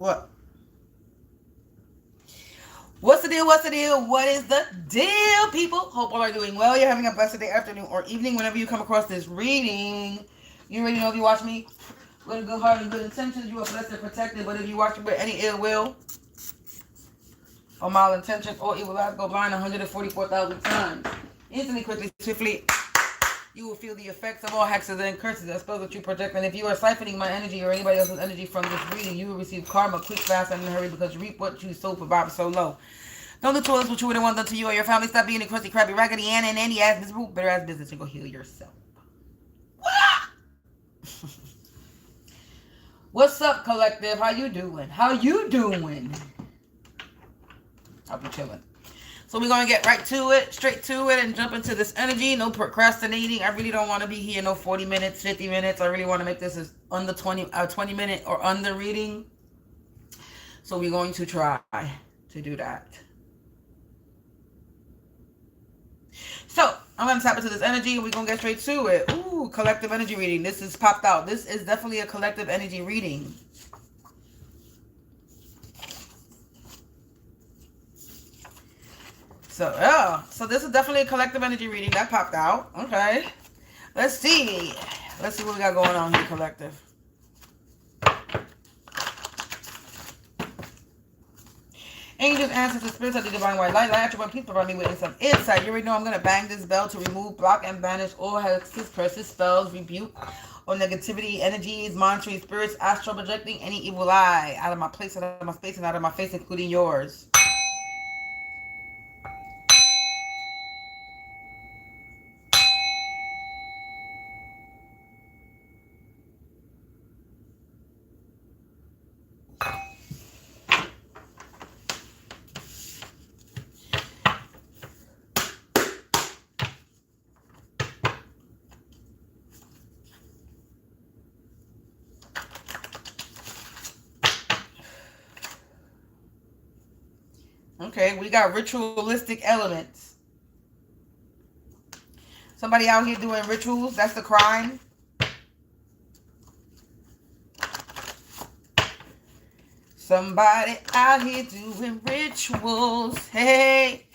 What? What's the deal? What's the deal? What is the deal, people? Hope all are doing well. You're having a blessed day, afternoon, or evening whenever you come across this reading. You already know if you watch me with a good heart and good intentions, you are blessed and protected. But if you watch me with any ill will or malintentions or evil eyes, go blind 144,000 times. Instantly, quickly, swiftly, you will feel the effects of all hexes and curses and spells that you project. And if you are siphoning my energy or anybody else's energy from this reading, you will receive karma quick, fast, and in a hurry, because you reap what you sow for Bob so low. Don't do to us what you wouldn't want done to you or your family. Stop being a crusty, crappy, raggedy, and any ass, miserable, bitter ass business, and go heal yourself. What's up, collective? How you doing? How you doing? I'll be chilling. So we're going to get right to it, straight to it, and jump into this energy. No procrastinating. I really don't want to be here no 40 minutes, 50 minutes. I really want to make this as under 20 minute or under reading. So we're going to try to do that. So I'm going to tap into this energy and we're going to get straight to it. Ooh, collective energy reading. This is popped out. This is definitely a collective energy reading. So this is definitely a collective energy reading that popped out. Okay. Let's see. Let's see what we got going on here, collective. Angels, ancestors, spirits of the divine white light, attribute, please provide me with some insight. You already know I'm going to bang this bell to remove, block, and banish all hexes, curses, spells, rebuke, or negativity, energies, monitoring spirits, astral projecting, any evil eye out of my place, out of my space, and out of my face, including yours. Okay, we got ritualistic elements. Somebody out here doing rituals, that's the crime. Somebody out here doing rituals. Hey.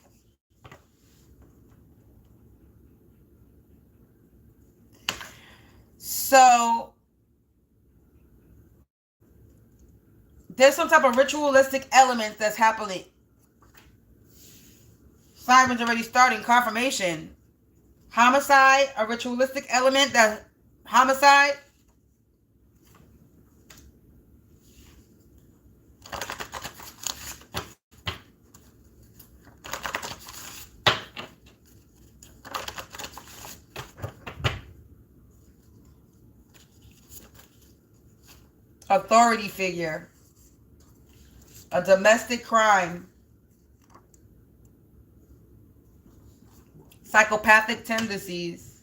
So there's some type of ritualistic element that's happening. Sirens already starting. Confirmation. Homicide, a ritualistic element. That homicide. Authority figure. A domestic crime. Psychopathic tendencies.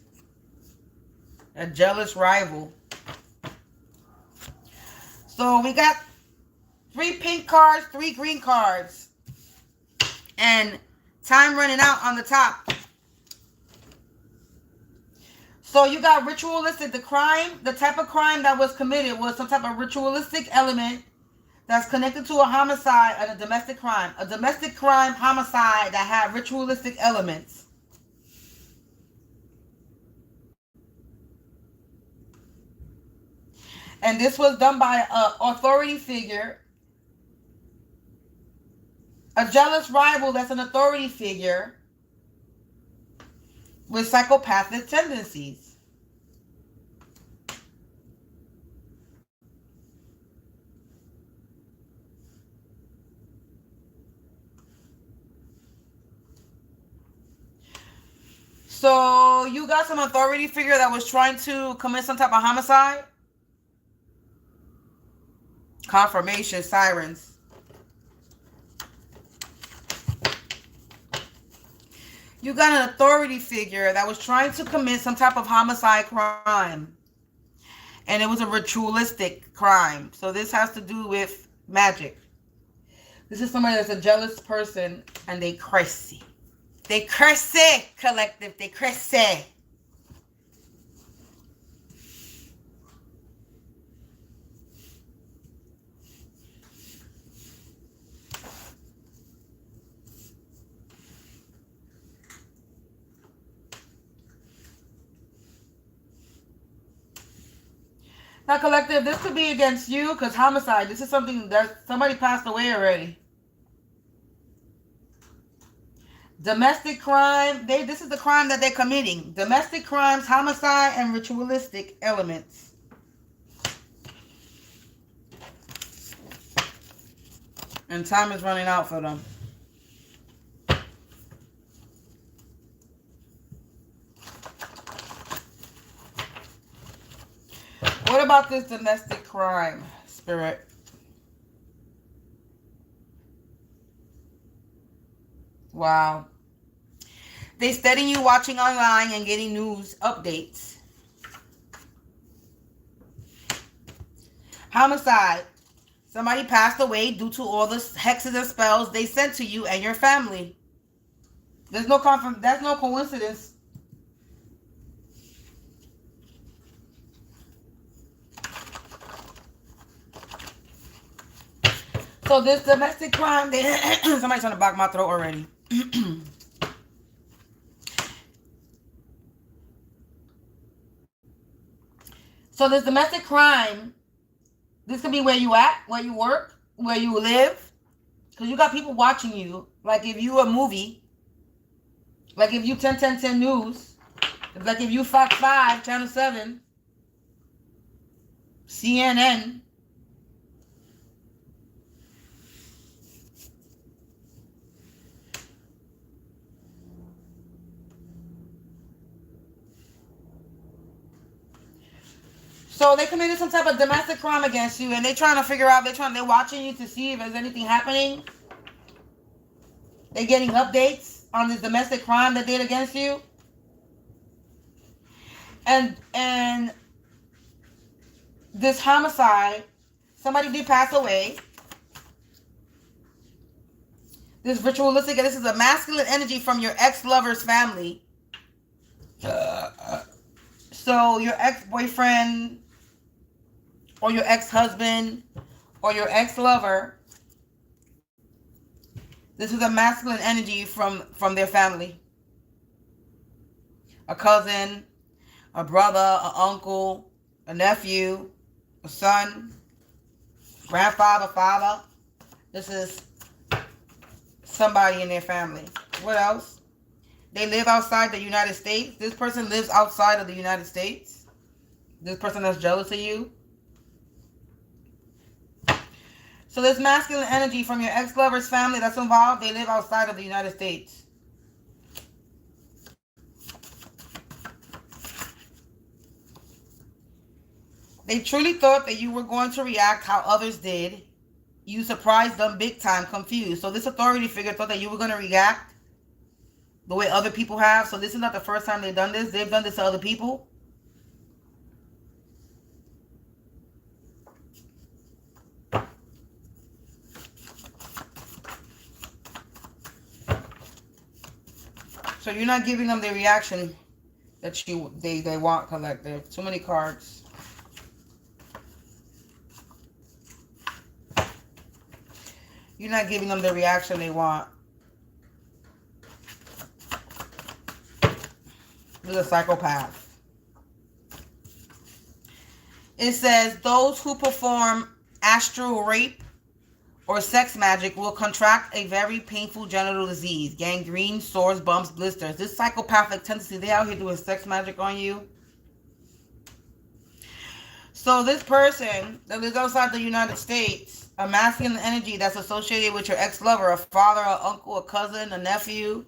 A jealous rival. So we got 3 pink cards, 3 green cards. And time running out on the top. So you got ritualistic. The crime, the type of crime that was committed was some type of ritualistic element that's connected to a homicide and a domestic crime. A domestic crime homicide that had ritualistic elements. And this was done by an authority figure. A jealous rival that's an authority figure with psychopathic tendencies. So you got some authority figure that was trying to commit some type of homicide. Confirmation, sirens. You got an authority figure that was trying to commit some type of homicide crime. And it was a ritualistic crime. So this has to do with magic. This is somebody that's a jealous person and they crazy. They crazy, collective. They crazy. Now, collective, this could be against you because homicide. This is something that somebody passed away already. Domestic crime. This is the crime that they're committing. Domestic crimes, homicide, and ritualistic elements. And time is running out for them. What about this domestic crime, Spirit? Wow. They studying you, watching online, and getting news updates. Homicide. Somebody passed away due to all the hexes and spells they sent to you and your family. There's no that's no coincidence. So this domestic crime, somebody's trying to block my throat already. So this domestic crime, this could be where you at, where you work, where you live. Because you got people watching you. Like if you a movie. Like if you 10 News. Like if you Fox 5, Channel 7. CNN. So they committed some type of domestic crime against you, and they're trying to figure out, they're watching you to see if there's anything happening. They're getting updates on this domestic crime that did against you. And this homicide, somebody did pass away. This ritualistic, this is a masculine energy from your ex-lover's family. So your ex-boyfriend or your ex-husband or your ex-lover, this is a masculine energy from their family. A cousin, a brother, an uncle, a nephew, a son, grandfather, father. This is somebody in their family. What else? They live outside the United States. This person lives outside of the United States. This person that's jealous of you. So this masculine energy from your ex-lover's family that's involved, they live outside of the United States. They truly thought that you were going to react how others did. You surprised them big time, confused. So this authority figure thought that you were going to react the way other people have. So this is not the first time they've done this. They've done this to other people. So you're not giving them the reaction that they want, collective. Too many cards. You're not giving them the reaction they want. This is a psychopath. It says those who perform astral rape or sex magic will contract a very painful genital disease, gangrene, sores, bumps, blisters. This psychopathic tendency, they out here doing sex magic on you. So this person that lives outside the United States, a masculine energy that's associated with your ex-lover, a father, an uncle, a cousin, a nephew,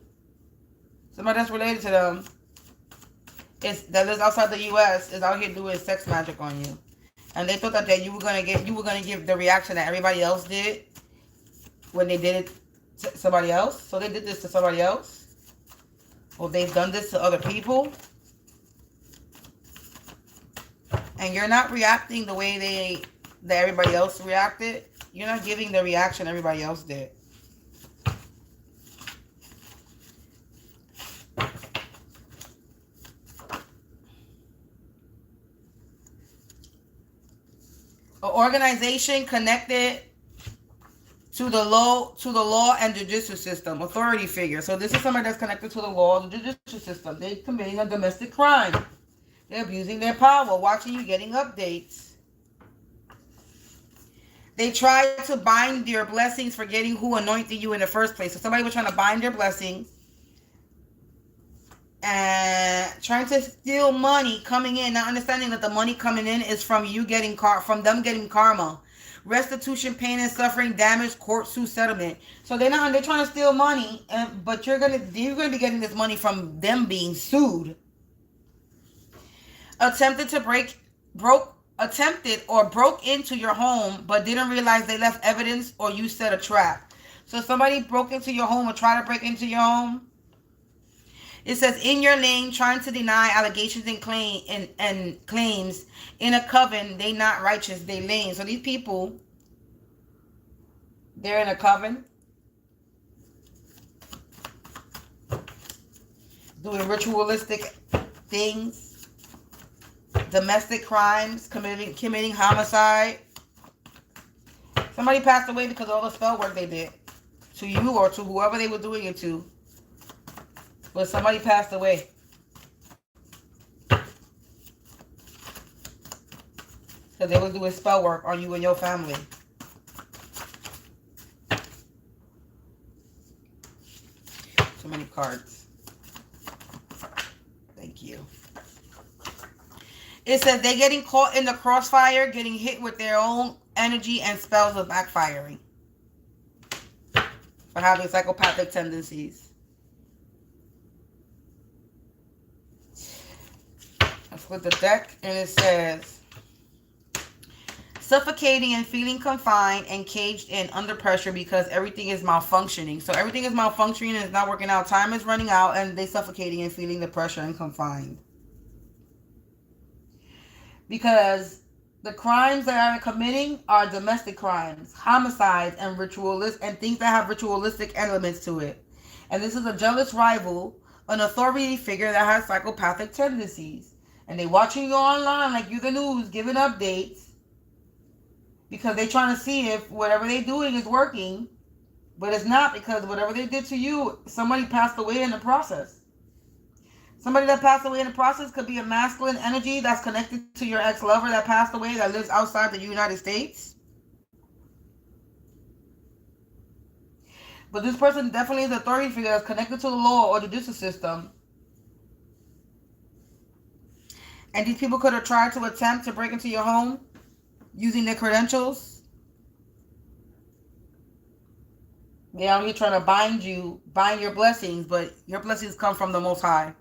somebody that's related to them, that lives outside the U.S. is out here doing sex magic on you. And they thought that you were gonna give the reaction that everybody else did when they did it to somebody else. So they did this to somebody else. Or they've done this to other people. And you're not reacting the way that everybody else reacted. You're not giving the reaction everybody else did. An organization connected to the law and judicial system, authority figure. So this is somebody that's connected to the law and judicial system. They're committing a domestic crime. They're abusing their power, watching you, getting updates. They tried to bind your blessings, forgetting who anointed you in the first place. So somebody was trying to bind your blessings and trying to steal money coming in, not understanding that the money coming in is from you getting from them getting karma, restitution, pain and suffering, damage, court suit, settlement. So they're trying to steal money, but you're gonna be getting this money from them being sued. Attempted or broke into your home, but didn't realize they left evidence or you set a trap. So somebody broke into your home or tried to break into your home. It says, in your name, trying to deny allegations and claims in a coven, they not righteous, they lame. So these people, they're in a coven, doing ritualistic things, domestic crimes, committing homicide. Somebody passed away because of all the spell work they did to you or to whoever they were doing it to. But somebody passed away. Because they was doing spell work on you and your family. So many cards. Thank you. It says they're getting caught in the crossfire, getting hit with their own energy and spells of backfiring. For having psychopathic tendencies. With the deck, and it says suffocating and feeling confined and caged in under pressure because everything is malfunctioning. So everything is malfunctioning and it's not working out. Time is running out and they suffocating and feeling the pressure and confined. Because the crimes that are committing are domestic crimes, homicides, and and things that have ritualistic elements to it. And this is a jealous rival, an authority figure that has psychopathic tendencies. And they watching you online like you the news, giving updates. Because they trying to see if whatever they doing is working. But it's not, because whatever they did to you, somebody passed away in the process. Somebody that passed away in the process could be a masculine energy that's connected to your ex-lover that passed away, that lives outside the United States. But this person definitely is an authority figure that's connected to the law or the judicial system. And these people could have tried to attempt to break into your home using their credentials. They're out here trying to bind your blessings, but your blessings come from the Most High.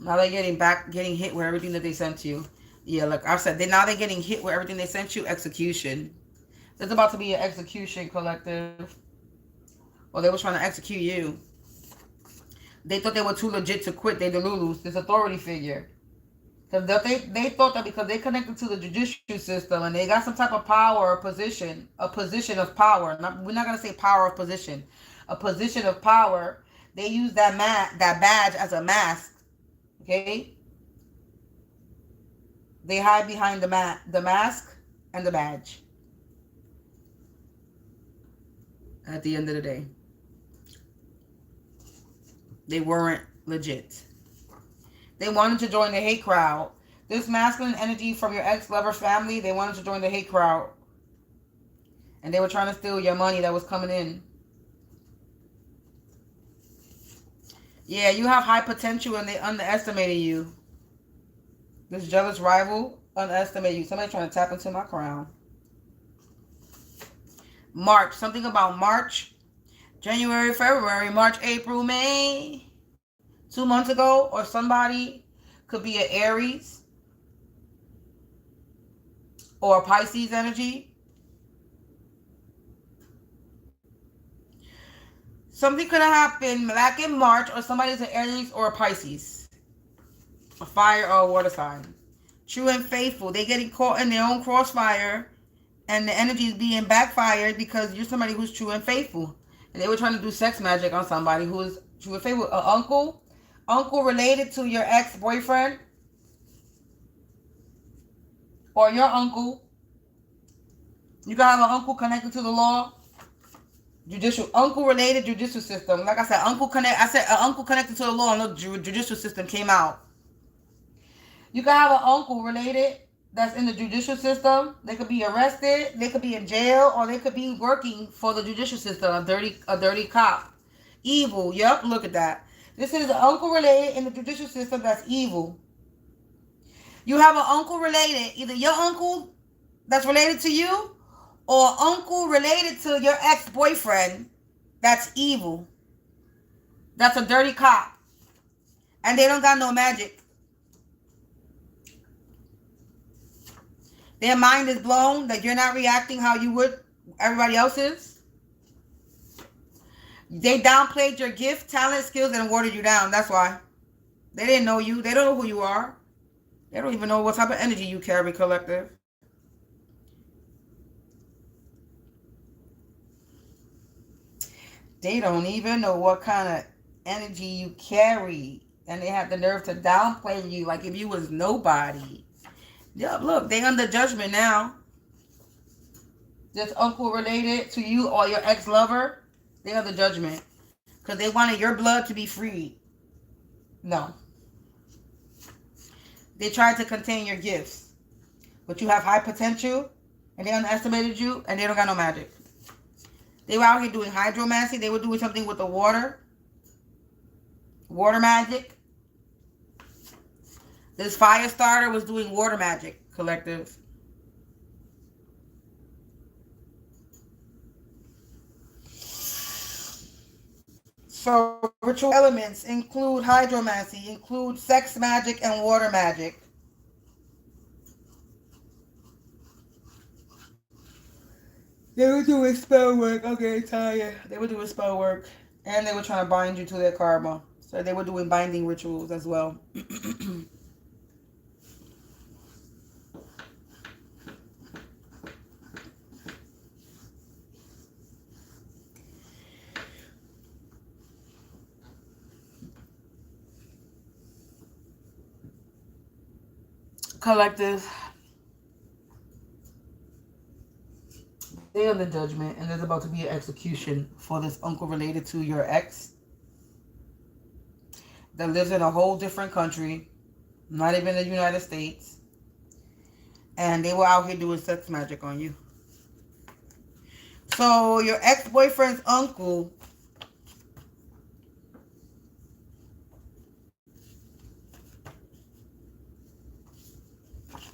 Now they're getting hit with everything that they sent you. Yeah, like I said, they're getting hit with everything they sent you. Execution. There's about to be an execution collective. Or they were trying to execute you. They thought they were too legit to quit. They delulus, this authority figure. Because they thought that because they connected to the judicial system and they got some type of power or position, a position of power. We're not going to say power of position. A position of power. They use that badge as a mask. Okay? They hide behind the mask and the badge. At the end of the day. They weren't legit. They wanted to join the hate crowd. This masculine energy from your ex-lover family, they wanted to join the hate crowd. And they were trying to steal your money that was coming in. Yeah, you have high potential and they underestimated you. This jealous rival underestimated you. Somebody trying to tap into my crown. March. Something about March. January, February, March, April, May. 2 months ago. Or somebody could be an Aries. Or a Pisces energy. Something could have happened back in March. Or somebody's an Aries or a Pisces. A fire or a water sign. True and faithful. They're getting caught in their own crossfire. And the energy is being backfired because you're somebody who's true and faithful. And they were trying to do sex magic on somebody who is true and faithful. An uncle related to your ex-boyfriend. Or your uncle. You can have an uncle connected to the law. Judicial. Uncle related judicial system. Like I said, uncle connected to the law and the judicial system came out. You can have an uncle related that's in the judicial system. They could be arrested, they could be in jail, or they could be working for the judicial system. A dirty cop. Evil. Yep, look at that. This is an uncle related in the judicial system that's evil. You have an uncle related, either your uncle that's related to you, or uncle related to your ex-boyfriend that's evil. That's a dirty cop. And they don't got no magic. Their mind is blown that you're not reacting how you would everybody else is. They downplayed your gift, talent, skills, and watered you down. That's why. They didn't know you. They don't know who you are. They don't even know what type of energy you carry, collective. They don't even know what kind of energy you carry. And they have the nerve to downplay you like if you was nobody. Yeah, look, they under judgment now. This uncle related to you or your ex-lover, they under judgment. Because they wanted your blood to be freed. No. They tried to contain your gifts. But you have high potential, and they underestimated you, and they don't got no magic. They were out here doing hydromancy. They were doing something with the water. Water magic. This fire starter was doing water magic, collective. So ritual elements include hydromancy, include sex magic and water magic. They were doing spell work. Okay, tell you. They were doing spell work. And they were trying to bind you to their karma. So they were doing binding rituals as well. Collective. They are the judgment, and there's about to be an execution for this uncle related to your ex that lives in a whole different country, not even the United States, and they were out here doing sex magic on you. So your ex-boyfriend's uncle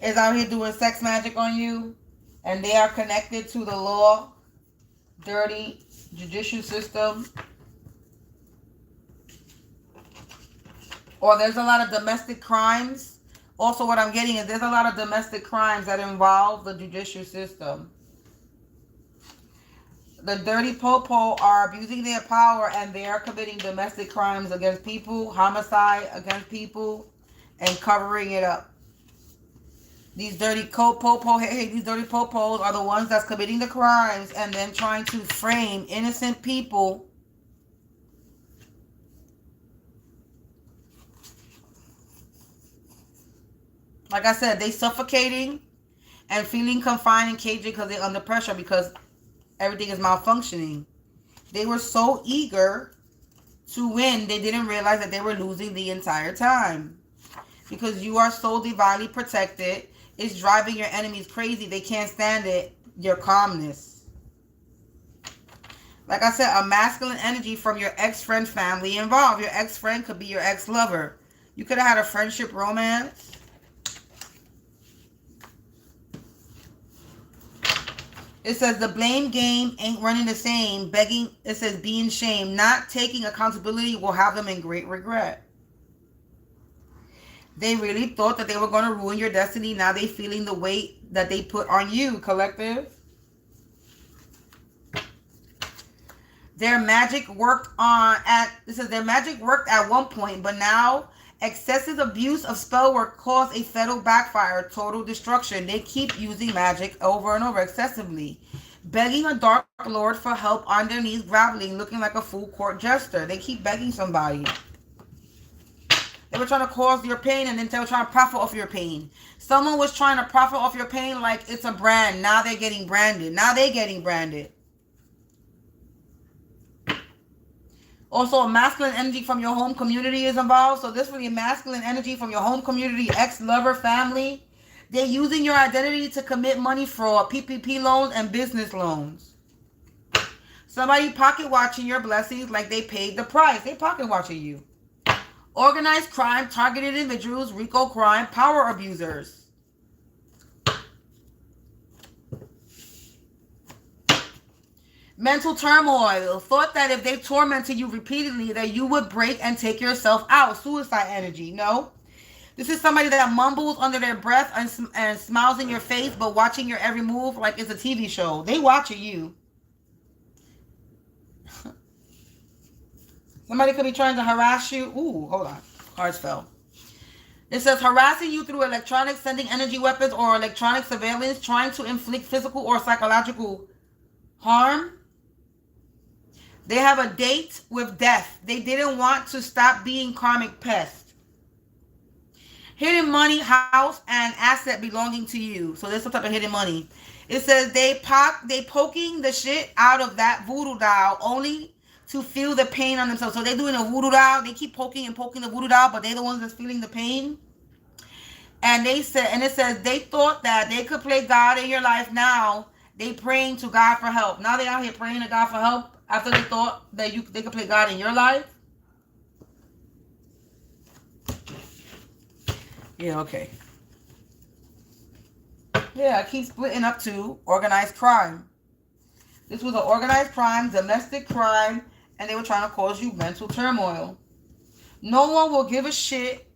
is out here doing sex magic on you, and they are connected to the law, dirty judicial system. Or there's a lot of domestic crimes. Also, what I'm getting is there's a lot of domestic crimes that involve the judicial system. The dirty popo are abusing their power, and they are committing domestic crimes against people, homicide against people, and covering it up. These dirty these dirty popos are the ones that's committing the crimes and then trying to frame innocent people like I said, they suffocating and feeling confined and caged because they're under pressure because everything is malfunctioning. They were so eager to win, they didn't realize that they were losing the entire time. Because you are so divinely protected, it's driving your enemies crazy. They can't stand it, your calmness. Like I said, a masculine energy from your ex-friend family involved. Your ex-friend could be your ex-lover. You could have had a friendship romance. It says the blame game ain't running the same. Begging, it says being shamed. Not taking accountability will have them in great regret. They really thought that they were going to ruin your destiny. Now they feeling the weight that they put on you, collective. Their magic worked their magic worked at one point, but now excessive abuse of spell work caused a fatal backfire, total destruction. They keep using magic over and over excessively. Begging a dark lord for help on their knees, groveling, looking like a full court jester. They keep begging somebody. They were trying to cause your pain, and then they were trying to profit off your pain. Someone was trying to profit off your pain like it's a brand. Now they're getting branded. Also, a masculine energy from your home community is involved. So this really masculine energy from your home community, ex-lover, family. They're using your identity to commit money fraud, PPP loans, and business loans. Somebody pocket watching your blessings like they paid the price. They pocket watching you. Organized crime, targeted individuals, RICO crime, power abusers. Mental turmoil. Thought that if they tormented you repeatedly that you would break and take yourself out. Suicide energy. No. This is somebody that mumbles under their breath and smiles in your face, but watching your every move like it's a TV show. They watching you. Somebody could be trying to harass you. Ooh, hold on. Cards fell. It says harassing you through electronic, sending energy weapons or electronic surveillance, trying to inflict physical or psychological harm. They have a date with death. They didn't want to stop being karmic pest. Hidden money, house, and asset belonging to you. So there's some type of hidden money. It says they poking the shit out of that voodoo doll only to feel the pain on themselves. So they're doing a voodoo doll. They keep poking and poking the voodoo doll, but they're the ones that's feeling the pain. And it says they thought that they could play God in your life. Now they praying to God for help. Now they out here praying to God for help after they thought that they could play God in your life. Yeah, okay. Yeah, I keep splitting up to organized crime. This was an organized crime, domestic crime, and they were trying to cause you mental turmoil. No one will give a shit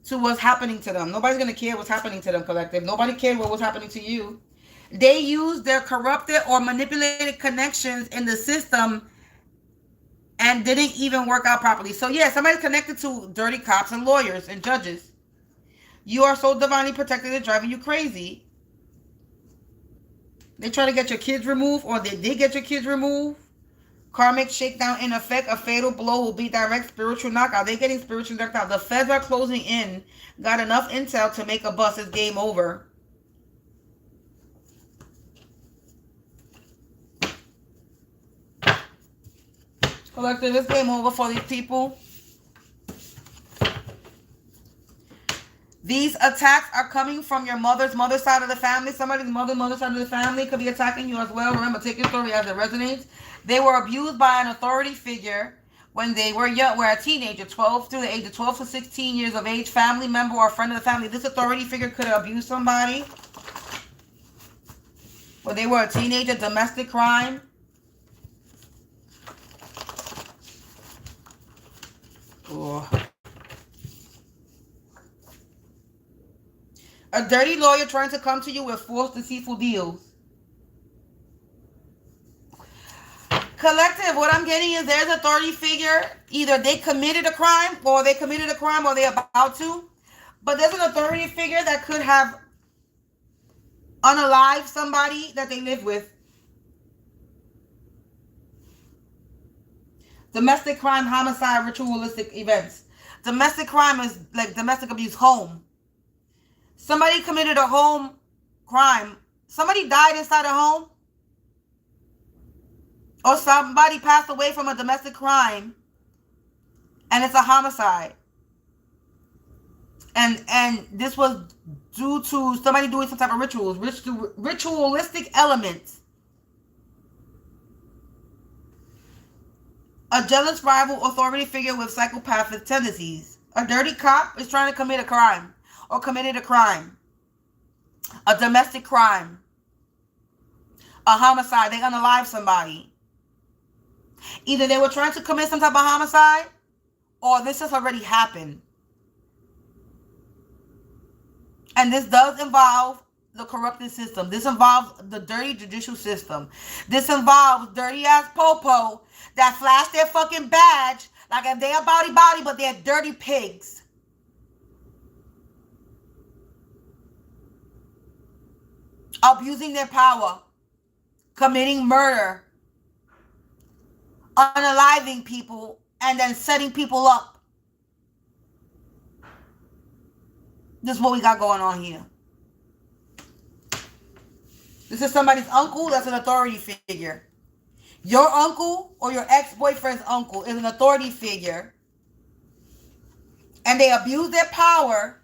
to what's happening to them. Nobody's going to care what's happening to them, collective. Nobody cared what was happening to you. They used their corrupted or manipulated connections in the system and didn't even work out properly. So yeah, somebody's connected to dirty cops and lawyers and judges. You are so divinely protected, it's driving you crazy. They try to get your kids removed, or they did get your kids removed. Karmic shakedown in effect. A fatal blow will be direct spiritual knockout. They're getting spiritual knockout. The feds are closing in. Got enough intel to make a bust. It's game over. Collective, it's game over for these people. These attacks are coming from your mother side of the family. Somebody's mother side of the family could be attacking you as well. Remember, take your story as it resonates. They were abused by an authority figure when they were young, were a teenager, 12 through the age of 12 to 16 years of age, family member or friend of the family. This authority figure could have abused somebody when they were a teenager. Domestic crime. Oh. A dirty lawyer trying to come to you with false, deceitful deals. Collective, what I'm getting is there's an authority figure. Either they committed a crime or they're about to. But there's an authority figure that could have unalived somebody that they live with. Domestic crime, homicide, ritualistic events. Domestic crime is like domestic abuse, home. Somebody committed a home crime. Somebody died inside a home. Or somebody passed away from a domestic crime. And it's a homicide. And this was due to somebody doing some type of rituals. Ritualistic elements. A jealous rival authority figure with psychopathic tendencies. A dirty cop is trying to commit a crime. Or committed a crime. A domestic crime. A homicide. They unalive somebody. Either they were trying to commit some type of homicide, or this has already happened. And this does involve the corrupted system. This involves the dirty judicial system. This involves dirty ass popo that flash their fucking badge like if they're body, but they're dirty pigs. Abusing their power, committing murder, unaliving people, and then setting people up. This is what we got going on here. This is somebody's uncle that's an authority figure. Your uncle or your ex-boyfriend's uncle is an authority figure. And they abuse their power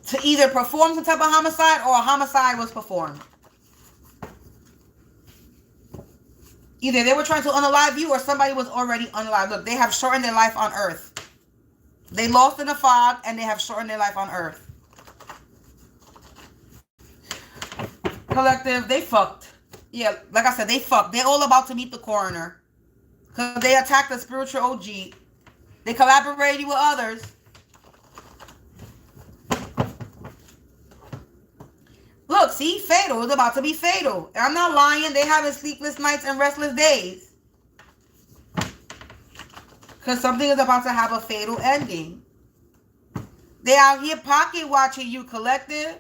to either perform some type of homicide or a homicide was performed. Either they were trying to unalive you or somebody was already unalive. Look, they have shortened their life on Earth. They lost in the fog and they have shortened their life on Earth. Collective, they fucked. Yeah, like I said, they fucked. They're all about to meet the coroner. Because they attacked the spiritual OG. They collaborated with others. Look, see, fatal. It's about to be fatal. And I'm not lying. They having sleepless nights and restless days. Because something is about to have a fatal ending. They out here pocket watching you, collective.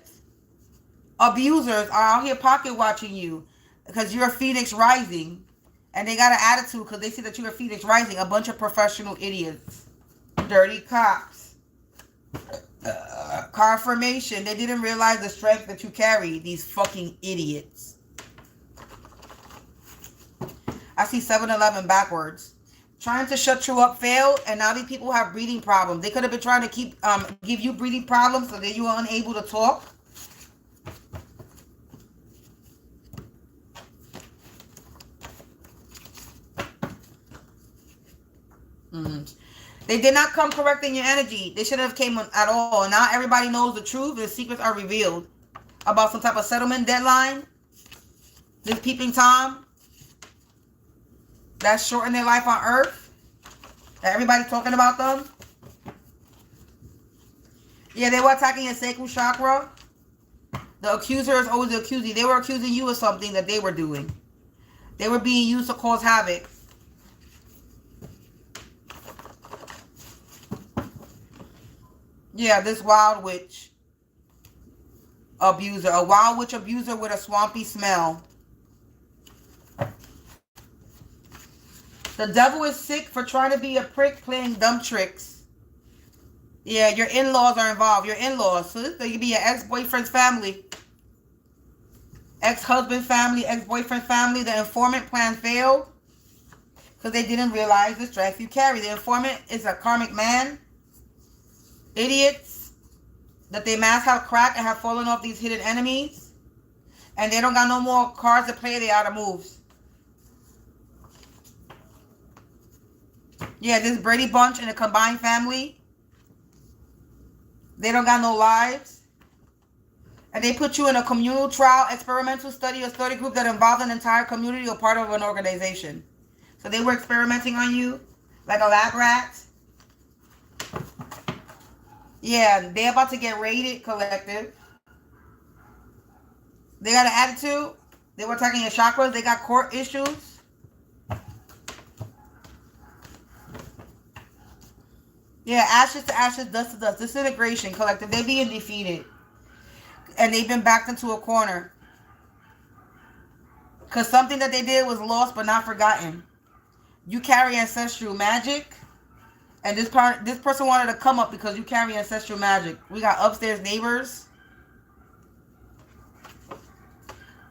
Abusers are out here pocket watching you. Because you're a phoenix rising. And they got an attitude because they see that you're a phoenix rising. A bunch of professional idiots. Dirty cops. Confirmation. They didn't realize the strength that you carry. These fucking idiots. I see 7-Eleven backwards. Trying to shut you up failed, and now these people have breathing problems. They could have been trying to give you breathing problems so that you were unable to talk. They did not come correcting your energy. They shouldn't have came at all. Now everybody knows the truth. The secrets are revealed about some type of settlement deadline. This peeping Tom that's shortened their life on Earth. That everybody's talking about them. Yeah, they were attacking your sacral chakra. The accuser is always the accusee. They were accusing you of something that they were doing. They were being used to cause havoc. Yeah, this wild witch abuser. A wild witch abuser with a swampy smell. The devil is sick for trying to be a prick playing dumb tricks. Yeah, your in-laws are involved. Your in-laws. So this could be your ex-boyfriend's family. Ex-husband family, ex-boyfriend family. The informant plan failed. Because they didn't realize the strength you carry. The informant is a karmic man. Idiots. That they mask have cracked and have fallen off these hidden enemies. And they don't got no more cards to play. They out of moves. Yeah, this Brady Bunch and a combined family. They don't got no lives. And they put you in a communal trial, experimental study, or study group that involved an entire community or part of an organization. So they were experimenting on you like a lab rat. Yeah, they're about to get raided, collective. They got an attitude. They were attacking your chakras. They got court issues. Yeah, ashes to ashes, dust to dust. Disintegration, collective. They're being defeated. And they've been backed into a corner. Because something that they did was lost but not forgotten. You carry ancestral magic. And this person wanted to come up because you carry ancestral magic. We got upstairs neighbors.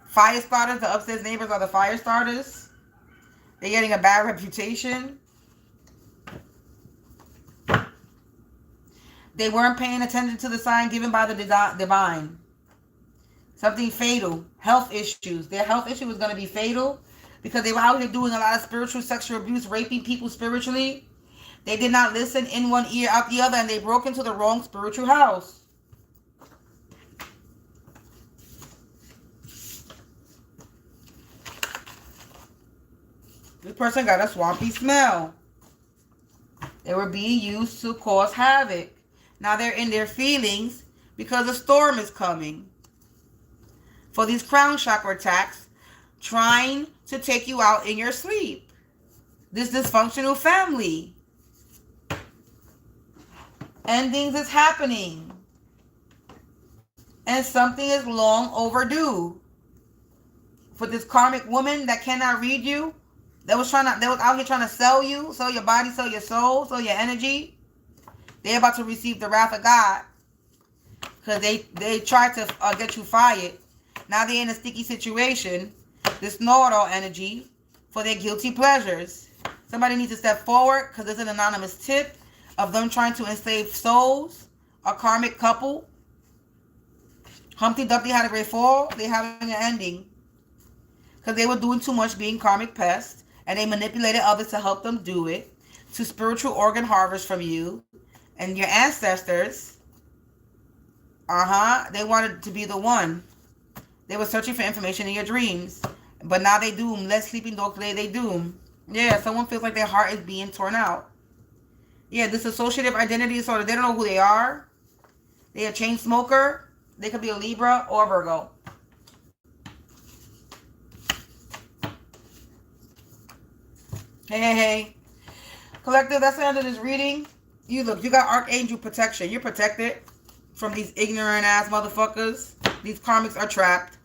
Fire starters. The upstairs neighbors are the fire starters. They're getting a bad reputation. They weren't paying attention to the sign given by the divine. Something fatal. Health issues. Their health issue was going to be fatal because they were out here doing a lot of spiritual sexual abuse, raping people spiritually. They did not listen in one ear, out the other, and they broke into the wrong spiritual house. This person got a swampy smell. They were being used to cause havoc. Now they're in their feelings because a storm is coming. For these crown chakra attacks, trying to take you out in your sleep. This dysfunctional family. Endings is happening. And something is long overdue. For this karmic woman that cannot read you, that was out here trying to sell you, sell your body, sell your soul, sell your energy. They're about to receive the wrath of God. Because they tried to get you fired. Now they're in a sticky situation. This know-it-all energy for their guilty pleasures. Somebody needs to step forward because there's an anonymous tip of them trying to enslave souls. A karmic couple. Humpty Dumpty had a great fall. They're having an ending. Because they were doing too much being karmic pests. And they manipulated others to help them do it. To spiritual organ harvest from you. And your ancestors. They wanted to be the one. They were searching for information in your dreams. But now they doom. Let sleeping dog play, they doom. Yeah, someone feels like their heart is being torn out. Yeah, this associative identity disorder. They don't know who they are. They're a chain smoker. They could be a Libra or a Virgo. Hey. Collective, that's the end of this reading. You got Archangel protection. You're protected from these ignorant ass motherfuckers. These karmics are trapped.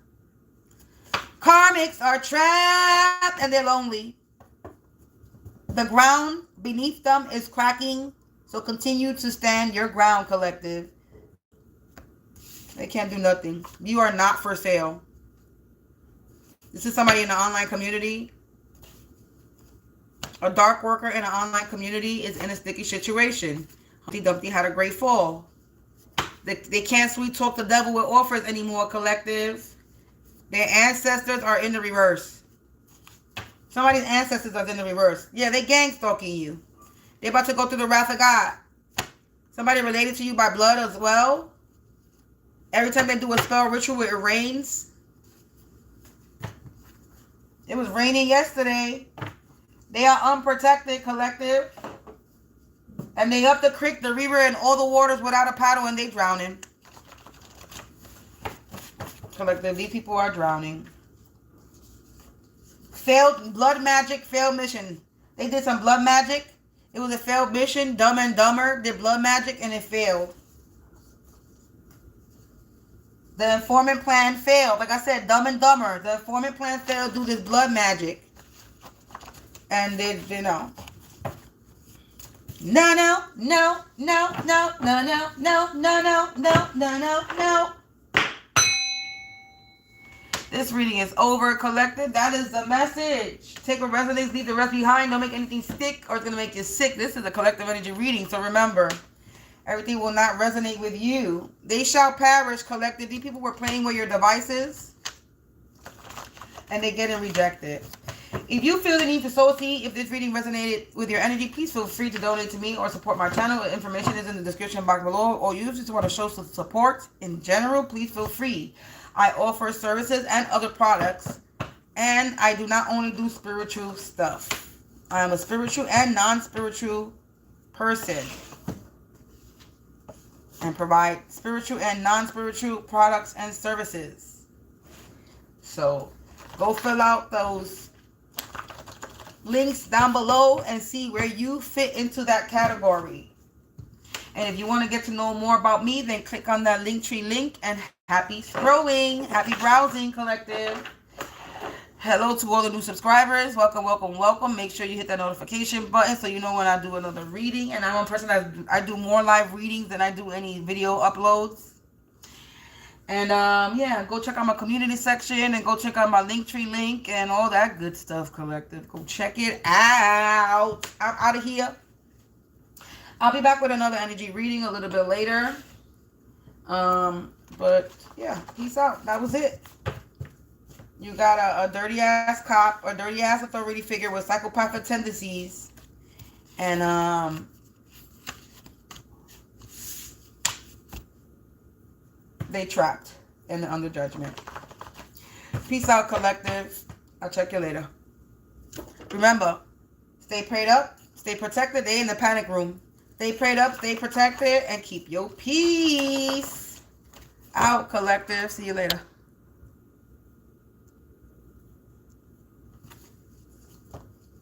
Karmics are trapped and they're lonely. The ground beneath them is cracking. So continue to stand your ground, collective. They can't do nothing. You are not for sale. This is somebody in the online community. A dark worker in an online community is in a sticky situation. Humpty Dumpty had a great fall. They can't sweet talk the devil with offers anymore, collective. Their ancestors are in the reverse. Somebody's ancestors are in the reverse. Yeah, they gang stalking you. They're about to go through the wrath of God. Somebody related to you by blood as well. Every time they do a spell ritual, it rains. It was raining yesterday. They are unprotected, collective. And they up the creek, the river, and all the waters without a paddle, and they drowning. Collective, these people are drowning. Failed blood magic, failed mission. They did some blood magic. It was a failed mission. Dumb and Dumber did blood magic, and it failed. The informant plan failed. Like I said, Dumb and Dumber. The informant plan failed to do this blood magic. And they, No. This reading is over, collective. That is the message. Take what resonates, leave the rest behind. Don't make anything stick or it's going to make you sick. This is a collective energy reading. So remember, everything will not resonate with you. They shall perish, collective. These people were playing with your devices and they're getting rejected. If you feel the need to sow seed, if this reading resonated with your energy, please feel free to donate to me or support my channel. Information is in the description box below. Or you just want to show some support in general, please feel free. I offer services and other products. And I do not only do spiritual stuff. I am a spiritual and non-spiritual person. And provide spiritual and non-spiritual products and services. So go fill out those links down below and see where you fit into that category. And if you want to get to know more about me, then click on that Linktree link. And happy scrolling, happy browsing, collective. Hello to all the new subscribers. Welcome, welcome, welcome. Make sure you hit that notification button so you know when I do another reading. And I'm one person that I do more live readings than I do any video uploads. And yeah, go check out my community section and go check out my Linktree link and all that good stuff, collective. Go check it out. I'm out of here. I'll be back with another energy reading a little bit later. But yeah, peace out. That was it. You got a dirty ass cop or dirty ass authority figure with psychopathic tendencies. And they trapped and under judgment. Peace out, collective. I'll check you later. Remember, stay prayed up, stay protected. They in the panic room. Stay prayed up, stay protected, and keep your peace. Out, collective. See you later.